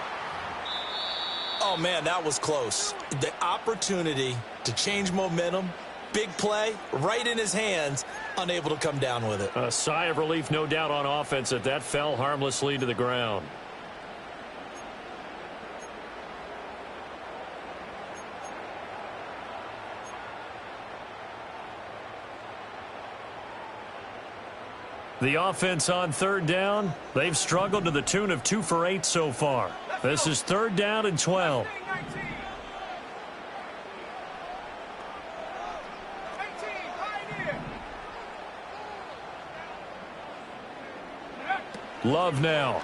Oh, man, that was close. The opportunity to change momentum, big play, right in his hands, unable to come down with it. A sigh of relief, no doubt, on offense that fell harmlessly to the ground. The offense on 3rd down, they've struggled to the tune of 2 for 8 so far. This is 3rd down and 12. Love now.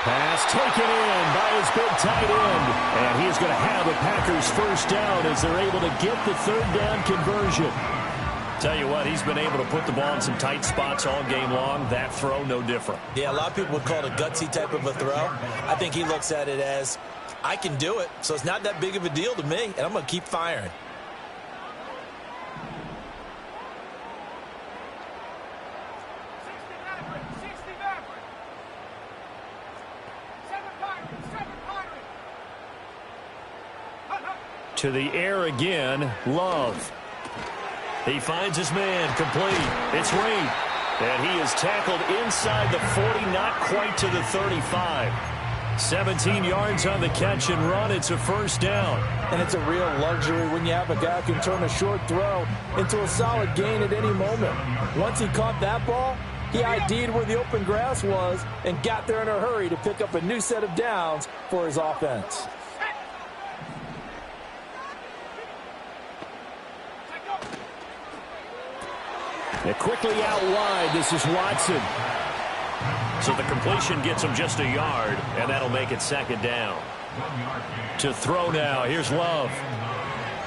Pass taken in by his big tight end. And he's going to have a Packers 1st down as they're able to get the 3rd down conversion. Tell you what, he's been able to put the ball in some tight spots all game long. That throw, no different. Yeah, a lot of people would call it a gutsy type of a throw. I think he looks at it as, I can do it, so it's not that big of a deal to me, and I'm going to keep firing. To the air again, Love. He finds his man, complete. It's Reed. And he is tackled inside the 40, not quite to the 35. 17 yards on the catch and run. It's a first down. And it's a real luxury when you have a guy who can turn a short throw into a solid gain at any moment. Once he caught that ball, he ID'd where the open grass was and got there in a hurry to pick up a new set of downs for his offense. They're quickly out wide. This is Watson. So the completion gets him just a yard, and that'll make it second down. To throw now, here's Love.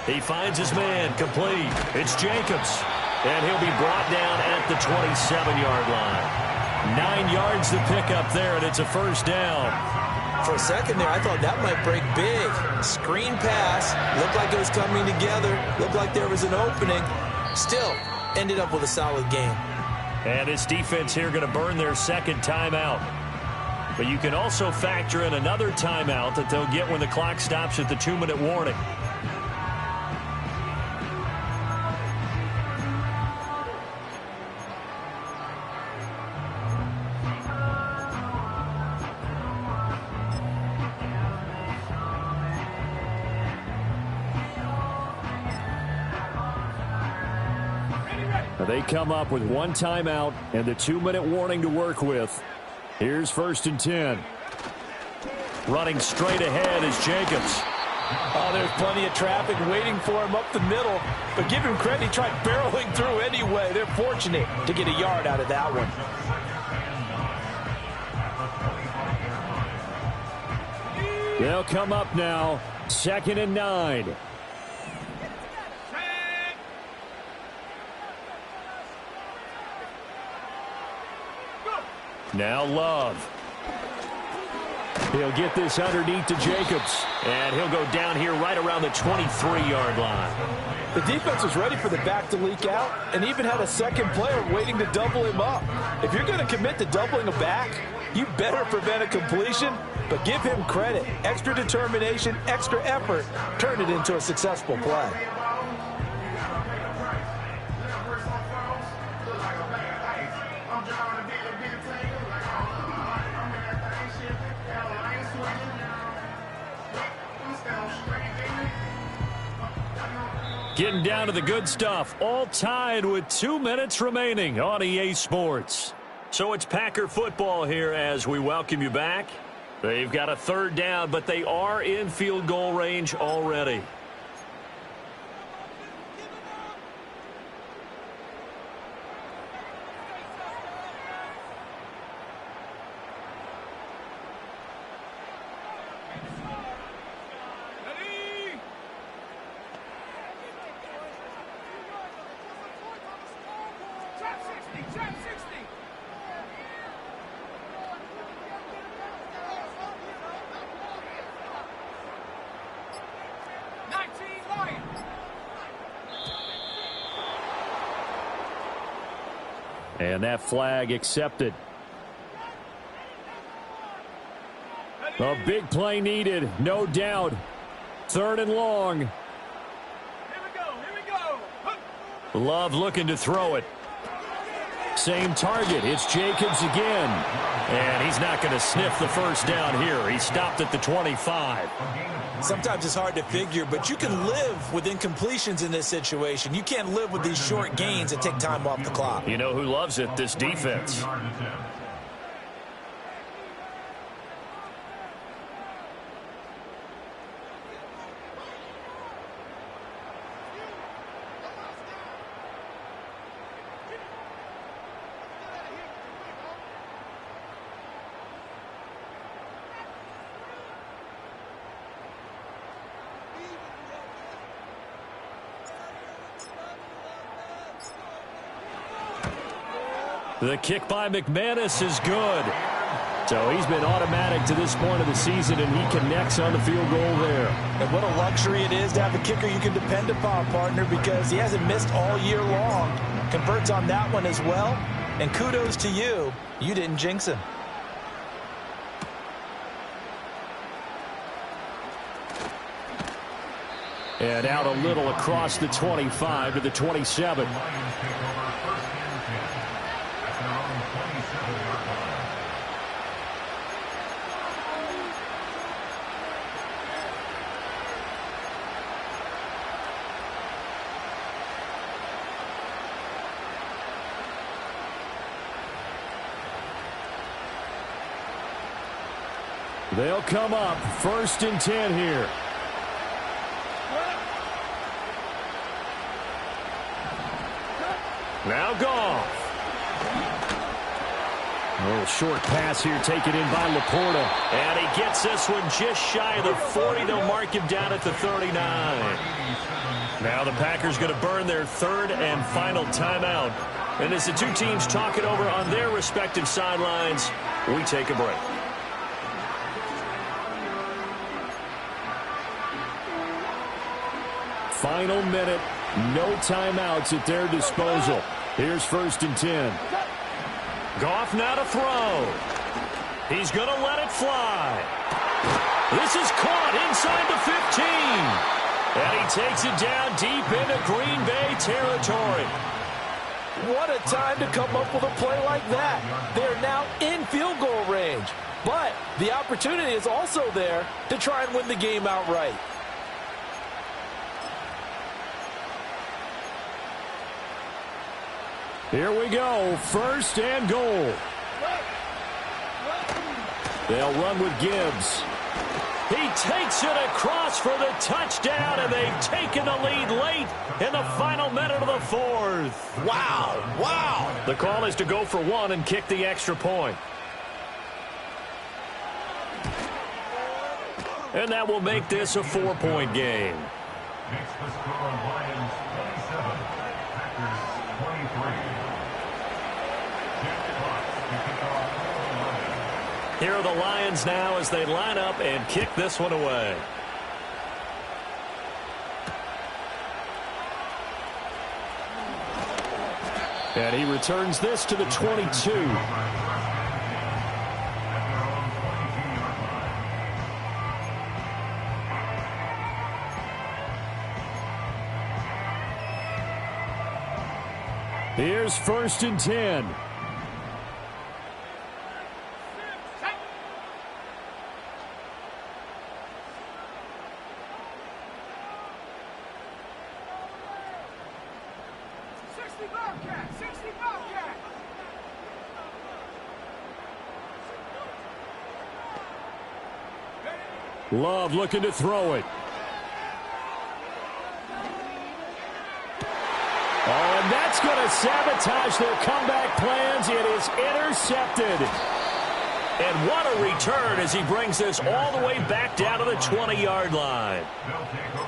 He finds his man, complete. It's Jacobs, and he'll be brought down at the 27-yard line. 9 yards to pick up there, and it's a first down. For a second there, I thought that might break big. Screen pass, looked like it was coming together, looked like there was an opening. Still, ended up with a solid game. And this defense here going to burn their second timeout. But you can also factor in another timeout that they'll get when the clock stops at the 2-minute warning. They come up with one timeout and the 2-minute warning to work with. Here's 1st and 10. Running straight ahead is Jacobs. Oh, there's plenty of traffic waiting for him up the middle. But give him credit, he tried barreling through anyway. They're fortunate to get a yard out of that one. They'll come up now. 2nd and 9. Now Love. He'll get this underneath to Jacobs. And he'll go down here right around the 23-yard line. The defense was ready for the back to leak out and even had a second player waiting to double him up. If you're going to commit to doubling a back, you better prevent a completion, but give him credit. Extra determination, extra effort, turn it into a successful play. Getting down to the good stuff. All tied with 2 minutes remaining on EA Sports. So it's Packer football here as we welcome you back. They've got a 3rd down, but they are in field goal range already. And that flag accepted. A big play needed, no doubt. 3rd and long. Here we go. Love looking to throw it. Same target. It's Jacobs again. And he's not going to sniff the first down here. He stopped at the 25. Sometimes it's hard to figure, but you can live with incompletions in this situation. You can't live with these short gains that take time off the clock. You know who loves it? This defense. The kick by McManus is good. So he's been automatic to this point of the season, and he connects on the field goal there. And what a luxury it is to have a kicker you can depend upon, partner, because he hasn't missed all year long. Converts on that one as well. And kudos to you. You didn't jinx him. And out a little across the 25 to the 27. They'll come up 1st and 10 here. Now Goff. A little short pass here taken in by Laporta. And he gets this one just shy of the 40. They'll mark him down at the 39. Now the Packers going to burn their 3rd and final timeout. And as the two teams talk it over on their respective sidelines, we take a break. Final minute, no timeouts at their disposal. Here's 1st and 10. Goff now to throw. He's going to let it fly. This is caught inside the 15. And he takes it down deep into Green Bay territory. What a time to come up with a play like that. They're now in field goal range. But the opportunity is also there to try and win the game outright. Here we go, 1st and goal. They'll run with Gibbs. He takes it across for the touchdown, and they've taken the lead late in the final minute of the 4th. Wow. The call is to go for 1 and kick the extra point. And that will make this a 4-point game. Makes the score Lions 27, Packers 23. Here are the Lions now as they line up and kick this one away. And he returns this to the 22. Here's 1st and 10. Love looking to throw it. Oh, and that's going to sabotage their comeback plans. It is intercepted. And what a return as he brings this all the way back down to the 20-yard line.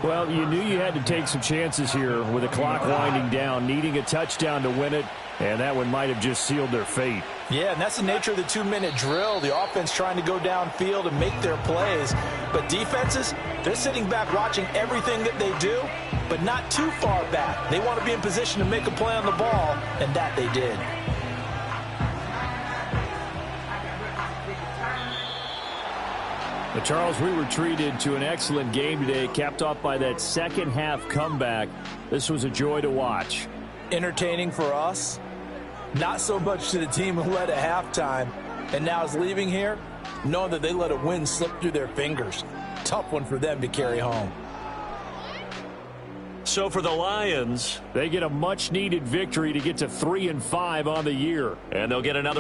Well, you knew you had to take some chances here with the clock winding down, needing a touchdown to win it, and that one might have just sealed their fate. Yeah, and that's the nature of the 2-minute drill. The offense trying to go downfield and make their plays. But defenses, they're sitting back watching everything that they do, but not too far back. They want to be in position to make a play on the ball, and that they did. But Charles, we were treated to an excellent game today, capped off by that second half comeback. This was a joy to watch. Entertaining for us, not so much to the team who led at halftime and now is leaving here knowing that they let a win slip through their fingers. Tough one for them to carry home. So for the Lions, they get a much-needed victory to get to 3-5 on the year. And they'll get another